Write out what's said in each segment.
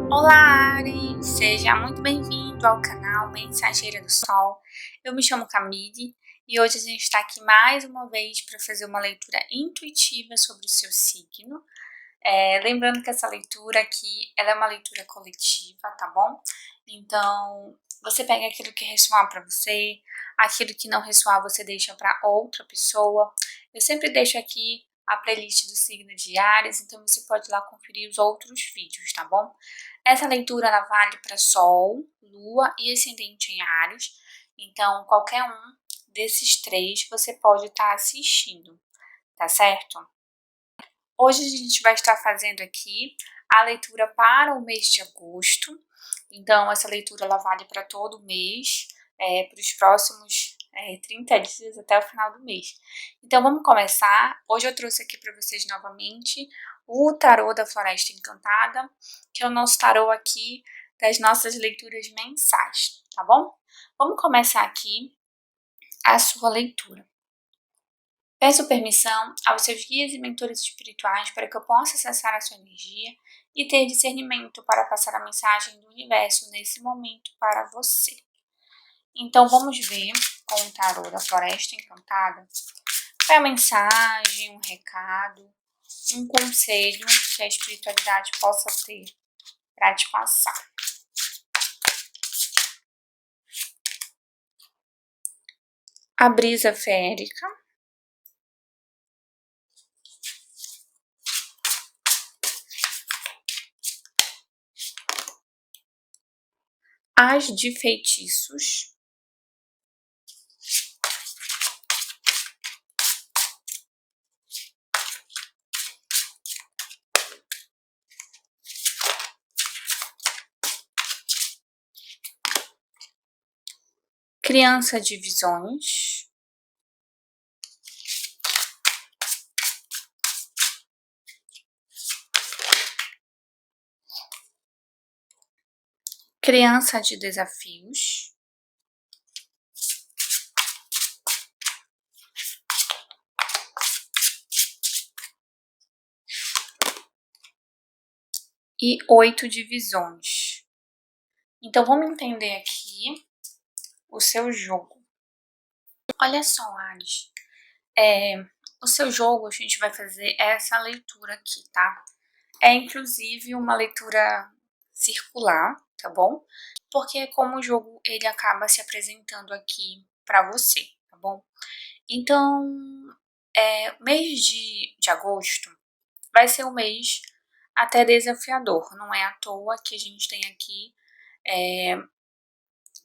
Olá, Ari! Seja muito bem-vindo ao canal Mensageira do Sol. Eu me chamo Camille e hoje a gente está aqui mais uma vez para fazer uma leitura intuitiva sobre o seu signo. Lembrando que essa leitura aqui, ela é uma leitura coletiva, tá bom? Então, você pega aquilo que ressoar para você, aquilo que não ressoar você deixa para outra pessoa. Eu sempre deixo aqui a playlist do signo de Áries, então você pode ir lá conferir os outros vídeos, tá bom? Essa leitura ela vale para Sol, Lua e Ascendente em Áries, então qualquer um desses três você pode estar assistindo, tá certo? Hoje a gente vai estar fazendo aqui a leitura para o mês de agosto, então essa leitura ela vale para todo o mês, para os próximos 30 dias até o final do mês. Então vamos começar. Hoje eu trouxe aqui para vocês novamente o tarô da Floresta Encantada, que é o nosso tarô aqui das nossas leituras mensais, tá bom? Vamos começar aqui a sua leitura. Peço permissão aos seus guias e mentores espirituais para que eu possa acessar a sua energia e ter discernimento para passar a mensagem do universo nesse momento para você. Então vamos ver com o tarô da Floresta Encantada qual é a mensagem, um recado, um conselho que a espiritualidade possa ter para te passar. A brisa férica. As de feitiços. Criança de visões. Criança de desafios. E 8 de visões. Então vamos entender aqui o seu jogo. Olha só, Ares. O seu jogo a gente vai fazer essa leitura aqui, tá? É inclusive uma leitura circular, tá bom? Porque como o jogo ele acaba se apresentando aqui para você, tá bom? Então, mês de agosto vai ser um mês até desafiador. Não é à toa que a gente tem aqui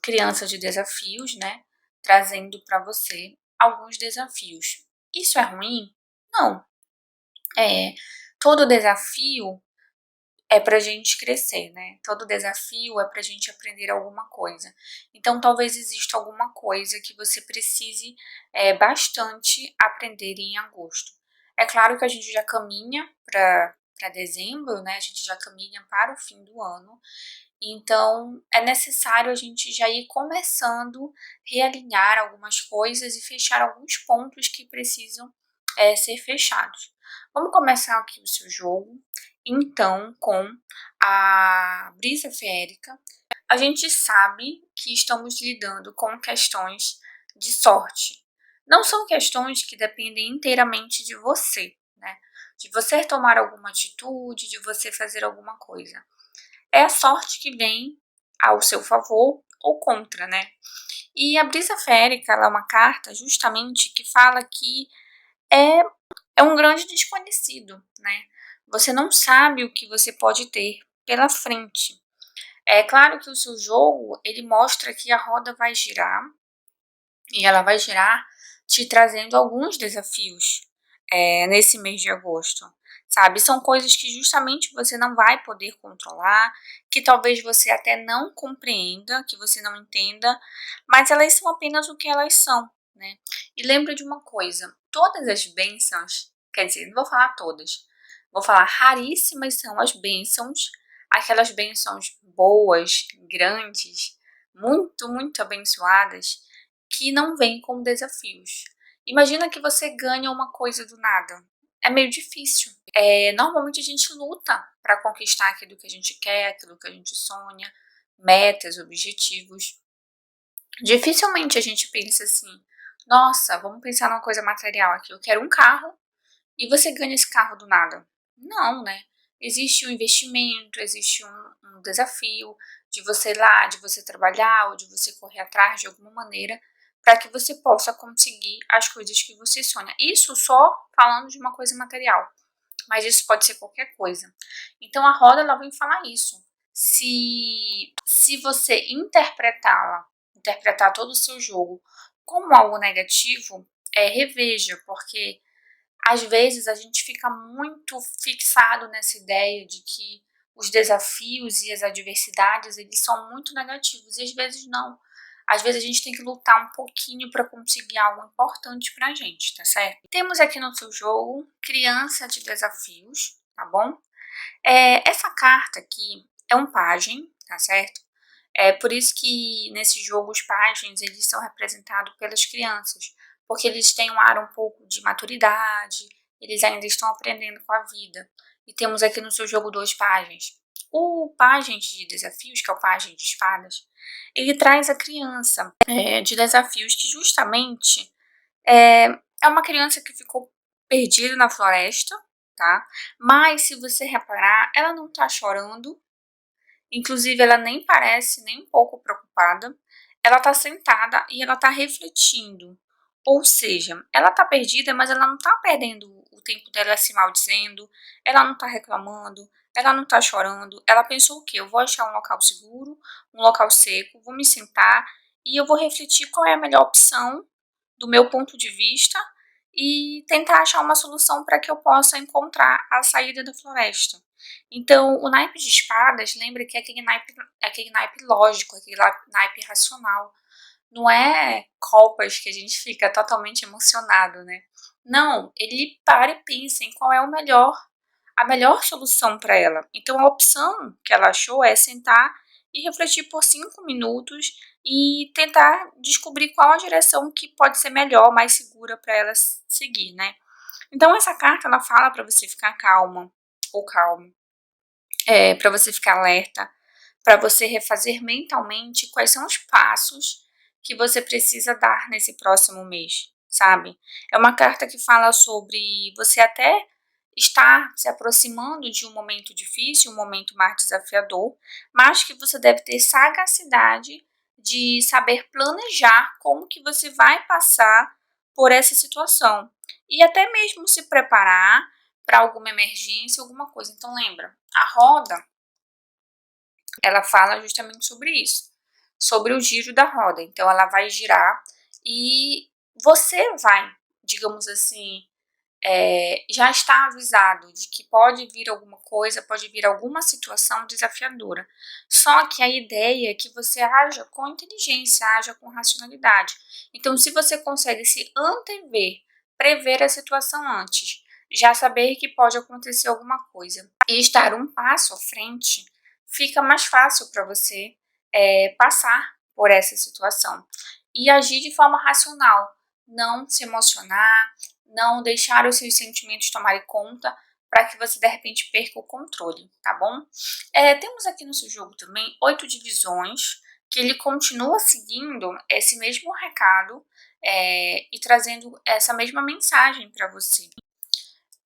criança de desafios, né? Trazendo para você alguns desafios. Isso é ruim? Não. Todo desafio é pra gente crescer, né? Todo desafio é pra gente aprender alguma coisa. Então, talvez exista alguma coisa que você precise bastante aprender em agosto. É claro que a gente já caminha para dezembro, né? A gente já caminha para o fim do ano. Então, é necessário a gente já ir começando, realinhar algumas coisas e fechar alguns pontos que precisam ser fechados. Vamos começar aqui o seu jogo, então, com a brisa férica. A gente sabe que estamos lidando com questões de sorte. Não são questões que dependem inteiramente de você, né? De você tomar alguma atitude, de você fazer alguma coisa. É a sorte que vem ao seu favor ou contra, né? E a brisa férica, ela é uma carta justamente que fala que é, é um grande desconhecido, né? Você não sabe o que você pode ter pela frente. É claro que o seu jogo, ele mostra que a roda vai girar, e ela vai girar te trazendo alguns desafios nesse mês de agosto, sabe? São coisas que justamente você não vai poder controlar, que talvez você até não compreenda, que você não entenda, mas elas são apenas o que elas são, né? E lembra de uma coisa, todas as bênçãos, quer dizer, não vou falar todas, vou falar raríssimas são as bênçãos, aquelas bênçãos boas, grandes, muito, muito abençoadas, que não vêm com desafios. Imagina que você ganha uma coisa do nada. é meio difícil. Normalmente a gente luta para conquistar aquilo que a gente quer, aquilo que a gente sonha, metas, objetivos. Dificilmente a gente pensa assim, nossa, vamos pensar numa coisa material aqui, eu quero um carro e você ganha esse carro do nada. Não, né? Existe um investimento, existe um desafio de você ir lá, de você trabalhar ou de você correr atrás de alguma maneira para que você possa conseguir as coisas que você sonha. Isso só falando de uma coisa material, mas isso pode ser qualquer coisa. Então a roda ela vem falar isso. Se você interpretar todo o seu jogo como algo negativo, reveja, porque às vezes a gente fica muito fixado nessa ideia de que os desafios e as adversidades eles são muito negativos e às vezes não. Às vezes a gente tem que lutar um pouquinho para conseguir algo importante pra gente, tá certo? Temos aqui no seu jogo Criança de Desafios, tá bom? Essa carta aqui é um pajem, tá certo? É por isso que nesse jogo os pajens eles são representados pelas crianças, porque eles têm um ar um pouco de maturidade, eles ainda estão aprendendo com a vida. E temos aqui no seu jogo dois pajens. O pajem de desafios, que é o pajem de espadas, ele traz a criança de desafios que justamente é uma criança que ficou perdida na floresta, tá? Mas se você reparar, ela não tá chorando. Inclusive, ela nem parece nem um pouco preocupada. Ela tá sentada e ela tá refletindo. Ou seja, ela tá perdida, mas ela não tá perdendo o tempo dela se maldizendo, ela não tá reclamando, ela não tá chorando. Ela pensou o quê? Eu vou achar um local seguro, um local seco, vou me sentar e eu vou refletir qual é a melhor opção do meu ponto de vista e tentar achar uma solução para que eu possa encontrar a saída da floresta. Então, o naipe de espadas, lembra que é aquele naipe lógico, aquele naipe racional. Não é copas que a gente fica totalmente emocionado, né? Não, ele para e pensa em qual é a melhor solução para ela. Então, a opção que ela achou é sentar e refletir por 5 minutos e tentar descobrir qual a direção que pode ser melhor, mais segura para ela seguir, né? Então, essa carta ela fala para você ficar calma ou calmo, para você ficar alerta, para você refazer mentalmente quais são os passos que você precisa dar nesse próximo mês, sabe? É uma carta que fala sobre você até estar se aproximando de um momento difícil, um momento mais desafiador, mas que você deve ter sagacidade de saber planejar como que você vai passar por essa situação e até mesmo se preparar para alguma emergência, alguma coisa. Então lembra, a roda ela fala justamente sobre isso, sobre o giro da roda. Então ela vai girar e você vai, digamos assim, já está avisado de que pode vir alguma coisa, pode vir alguma situação desafiadora. Só que a ideia é que você haja com inteligência, haja com racionalidade. Então, se você consegue se antever, prever a situação antes, já saber que pode acontecer alguma coisa e estar um passo à frente, fica mais fácil para você passar por essa situação e agir de forma racional, não se emocionar, não deixar os seus sentimentos tomarem conta para que você de repente perca o controle, tá bom? Temos aqui no seu jogo também 8 divisões, que ele continua seguindo esse mesmo recado e trazendo essa mesma mensagem para você.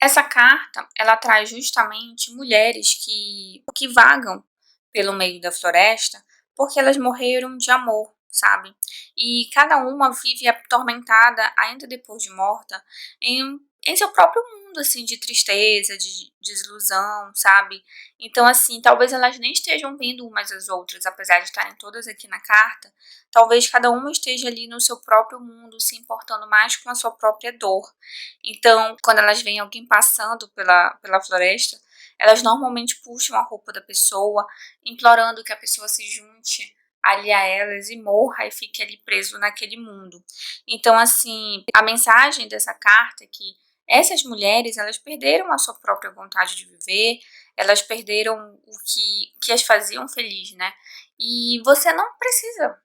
Essa carta, ela traz justamente mulheres que vagam pelo meio da floresta porque elas morreram de amor, sabe? E cada uma vive atormentada, ainda depois de morta, em seu próprio mundo, assim, de tristeza, de desilusão, sabe? Então, assim, talvez elas nem estejam vendo umas às outras, apesar de estarem todas aqui na carta, talvez cada uma esteja ali no seu próprio mundo, se importando mais com a sua própria dor. Então, quando elas veem alguém passando pela floresta, elas normalmente puxam a roupa da pessoa, implorando que a pessoa se junte ali a elas e morra e fique ali preso naquele mundo. Então, assim, a mensagem dessa carta é que essas mulheres, elas perderam a sua própria vontade de viver, elas perderam que as faziam feliz, né? E você não precisa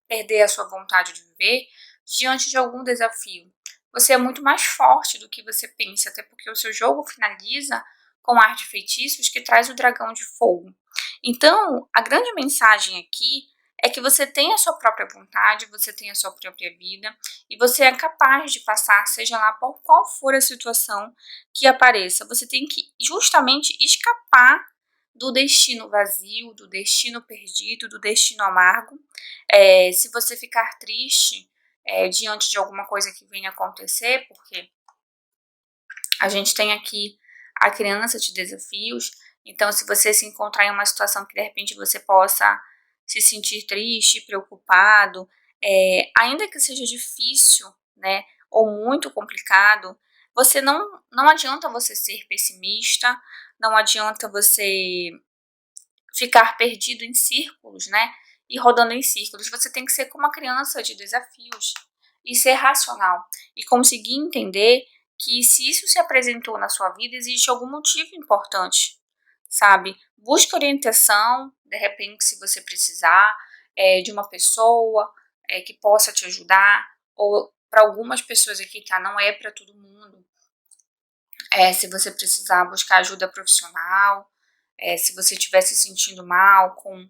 perder a sua vontade de viver diante de algum desafio. você é muito mais forte do que você pensa, até porque o seu jogo finaliza com ar de feitiços que traz o dragão de fogo. Então, a grande mensagem aqui é que você tem a sua própria vontade, você tem a sua própria vida e você é capaz de passar, seja lá por qual for a situação que apareça. Você tem que justamente escapar do destino vazio, do destino perdido, do destino amargo. Se você ficar triste diante de alguma coisa que venha acontecer, porque a gente tem aqui a criança de desafios, então se você se encontrar em uma situação que de repente você possa se sentir triste, preocupado, ainda que seja difícil, né, ou muito complicado, você não adianta você ser pessimista, não adianta você ficar perdido em círculos, né? E rodando em círculos. Você tem que ser como uma criança de desafios e ser racional e conseguir entender que se isso se apresentou na sua vida, existe algum motivo importante, sabe? Busque orientação, de repente, se você precisar, de uma pessoa que possa te ajudar, ou para algumas pessoas aqui, tá? Não é para todo mundo. Se você precisar buscar ajuda profissional, se você estiver se sentindo mal com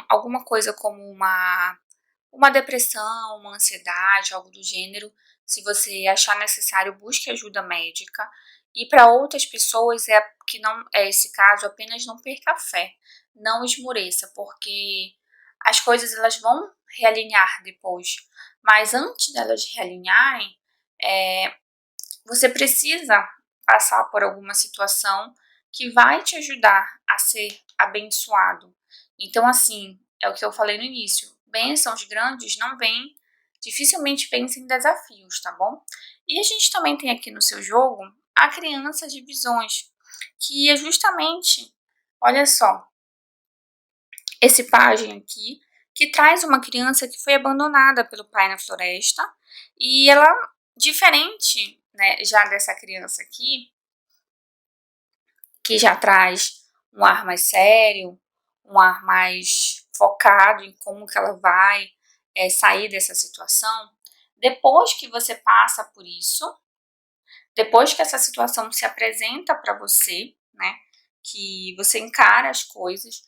alguma coisa como uma depressão, uma ansiedade, algo do gênero, se você achar necessário, busque ajuda médica. E para outras pessoas que não é esse caso, apenas não perca a fé, não esmoreça, porque as coisas elas vão realinhar depois. Mas antes delas realinharem, você precisa passar por alguma situação que vai te ajudar a ser abençoado. Então, assim, é o que eu falei no início. Bênçãos grandes não vêm, dificilmente pensa em desafios, tá bom? E a gente também tem aqui no seu jogo a criança de visões, que é justamente, olha só, esse pajem aqui, que traz uma criança que foi abandonada pelo pai na floresta, e ela, diferente, né, já dessa criança aqui, que já traz um ar mais sério, um ar mais focado em como que ela vai sair dessa situação, depois que você passa por isso, depois que essa situação se apresenta para você, né, que você encara as coisas,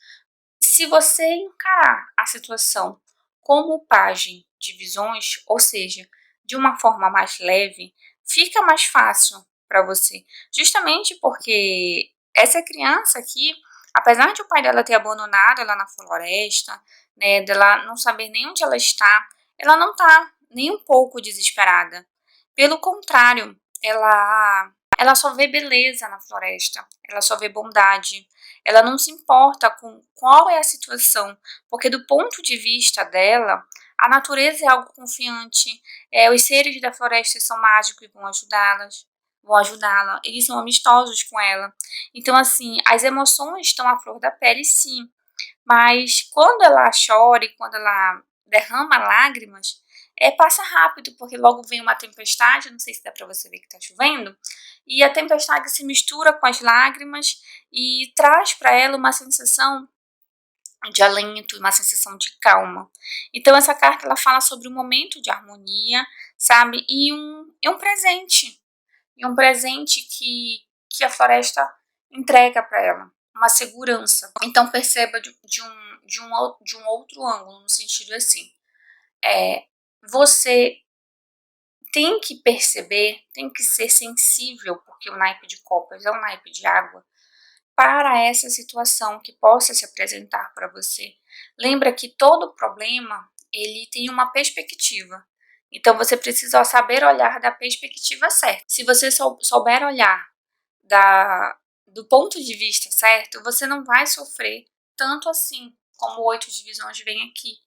se você encarar a situação como pajem de visões, ou seja, de uma forma mais leve, fica mais fácil para você. Justamente porque essa criança aqui, apesar de o pai dela ter abandonado ela na floresta, né, dela não saber nem onde ela está, ela não está nem um pouco desesperada. Pelo contrário, ela só vê beleza na floresta, ela só vê bondade, ela não se importa com qual é a situação, porque do ponto de vista dela, a natureza é algo confiante, os seres da floresta são mágicos e vão ajudá-la, eles são amistosos com ela. Então, assim, as emoções estão à flor da pele, sim, mas quando ela chora e quando ela derrama lágrimas, passa rápido, porque logo vem uma tempestade, não sei se dá para você ver que está chovendo, e a tempestade se mistura com as lágrimas e traz para ela uma sensação de alento, uma sensação de calma. Então essa carta ela fala sobre um momento de harmonia, sabe? E um presente que a floresta entrega para ela, uma segurança. Então perceba de um outro ângulo, no sentido assim, você tem que perceber, tem que ser sensível, porque o naipe de copas é um naipe de água, para essa situação que possa se apresentar para você. Lembra que todo problema, ele tem uma perspectiva. Então você precisa saber olhar da perspectiva certa. Se você souber olhar do ponto de vista certo, você não vai sofrer tanto assim como o 8 de visões vem aqui.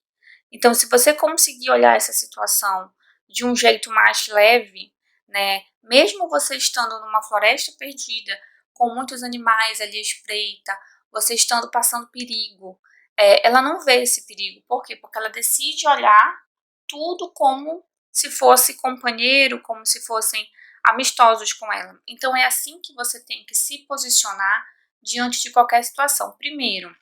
Então, se você conseguir olhar essa situação de um jeito mais leve, né, mesmo você estando numa floresta perdida, com muitos animais ali à espreita, você estando passando perigo, ela não vê esse perigo. Por quê? Porque ela decide olhar tudo como se fosse companheiro, como se fossem amistosos com ela. Então, é assim que você tem que se posicionar diante de qualquer situação. Primeiro,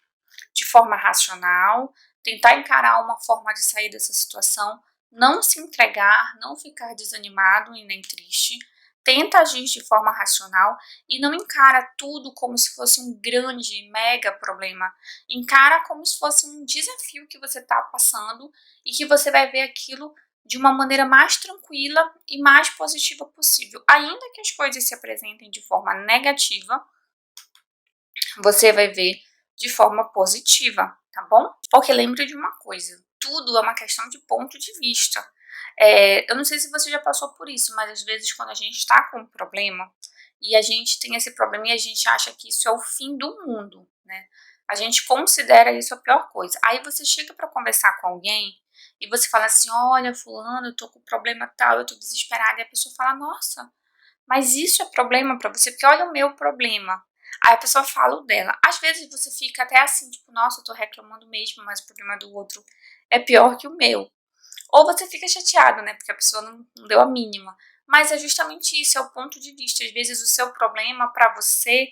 de forma racional, tentar encarar uma forma de sair dessa situação, não se entregar, não ficar desanimado e nem triste. Tenta agir de forma racional e não encara tudo como se fosse um grande, mega problema. Encara como se fosse um desafio que você está passando e que você vai ver aquilo de uma maneira mais tranquila e mais positiva possível. Ainda que as coisas se apresentem de forma negativa, você vai ver de forma positiva, tá bom? Porque lembre de uma coisa, tudo é uma questão de ponto de vista. Eu não sei se você já passou por isso, mas às vezes quando a gente está com um problema e a gente tem esse problema e a gente acha que isso é o fim do mundo, né? A gente considera isso a pior coisa. Aí você chega para conversar com alguém e você fala assim, olha, fulano, eu tô com problema tal, eu tô desesperada. E a pessoa fala, nossa, mas isso é problema pra você, porque olha o meu problema. Aí a pessoa fala o dela. Às vezes você fica até assim, tipo, nossa, eu tô reclamando mesmo, mas o problema do outro é pior que o meu. Ou você fica chateado, né, porque a pessoa não deu a mínima. Mas é justamente isso, é o ponto de vista. Às vezes o seu problema pra você,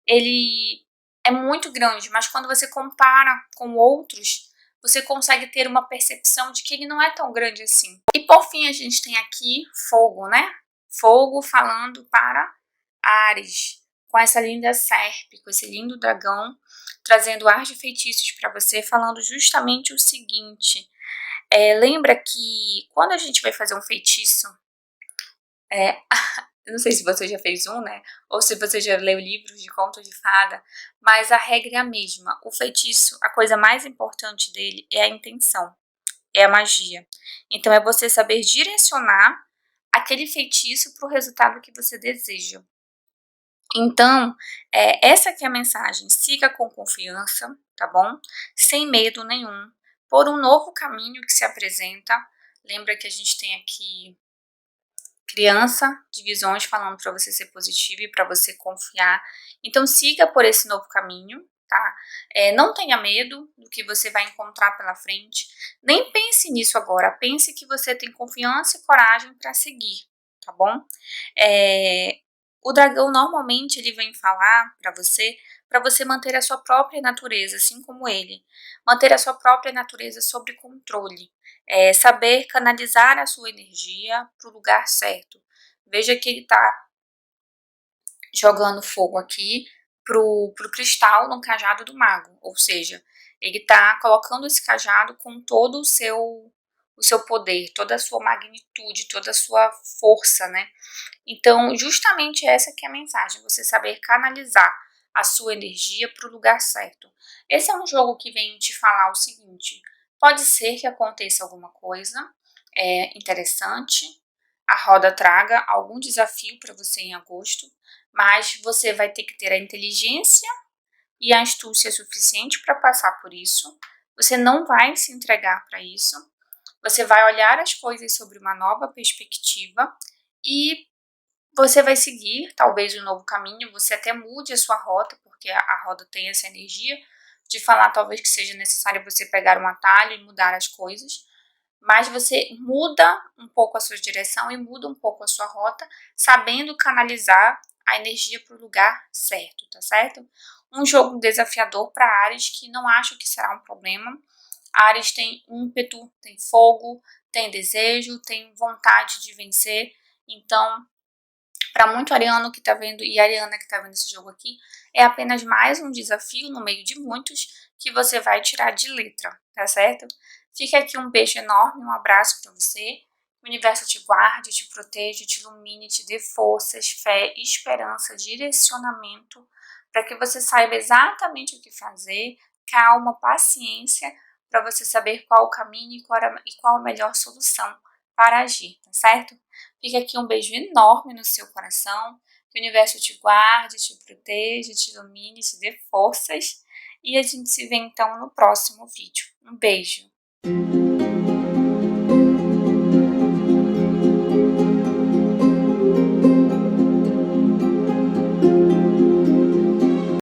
ele é muito grande, mas quando você compara com outros, você consegue ter uma percepção de que ele não é tão grande assim. E por fim, a gente tem aqui fogo, né? Fogo falando para Áries, com essa linda serpe, com esse lindo dragão, trazendo ar de feitiços para você, falando justamente o seguinte. Lembra que quando a gente vai fazer um feitiço, é, eu não sei se você já fez um, né? Ou se você já leu livros de conto de fada, mas a regra é a mesma. O feitiço, a coisa mais importante dele é a intenção, é a magia. Então é você saber direcionar aquele feitiço para o resultado que você deseja. Então, essa aqui é a mensagem. Siga com confiança, tá bom? Sem medo nenhum, por um novo caminho que se apresenta. Lembra que a gente tem aqui criança de visões falando para você ser positivo e para você confiar. Então siga por esse novo caminho, tá? Não tenha medo do que você vai encontrar pela frente. Nem pense nisso agora. Pense que você tem confiança e coragem para seguir, tá bom? O dragão normalmente ele vem falar para você manter a sua própria natureza, assim como ele. Manter a sua própria natureza sob controle. Saber canalizar a sua energia para o lugar certo. Veja que ele está jogando fogo aqui pro cristal no cajado do mago, ou seja, ele está colocando esse cajado com todo o seu poder, toda a sua magnitude, toda a sua força, né? Então, justamente essa que é a mensagem, você saber canalizar a sua energia para o lugar certo. Esse é um jogo que vem te falar o seguinte, pode ser que aconteça alguma coisa interessante, a roda traga algum desafio para você em agosto, mas você vai ter que ter a inteligência e a astúcia suficiente para passar por isso, você não vai se entregar para isso, você vai olhar as coisas sobre uma nova perspectiva e você vai seguir talvez um novo caminho, você até mude a sua rota, porque a roda tem essa energia de falar talvez que seja necessário você pegar um atalho e mudar as coisas, mas você muda um pouco a sua direção e muda um pouco a sua rota, sabendo canalizar a energia para o lugar certo, tá certo? Um jogo desafiador para Áries que não acho que será um problema. Áries tem ímpeto, tem fogo, tem desejo, tem vontade de vencer, então para muito ariano que tá vendo e ariana que tá vendo esse jogo aqui, é apenas mais um desafio no meio de muitos que você vai tirar de letra, tá certo? Fica aqui um beijo enorme, um abraço para você. O universo te guarde, te proteja, te ilumine, te dê forças, fé, esperança, direcionamento, para que você saiba exatamente o que fazer, calma, paciência, para você saber qual o caminho e qual a melhor solução para agir, tá certo? Fica aqui um beijo enorme no seu coração. Que o universo te guarde, te proteja, te ilumine, te dê forças. E a gente se vê então no próximo vídeo. Um beijo!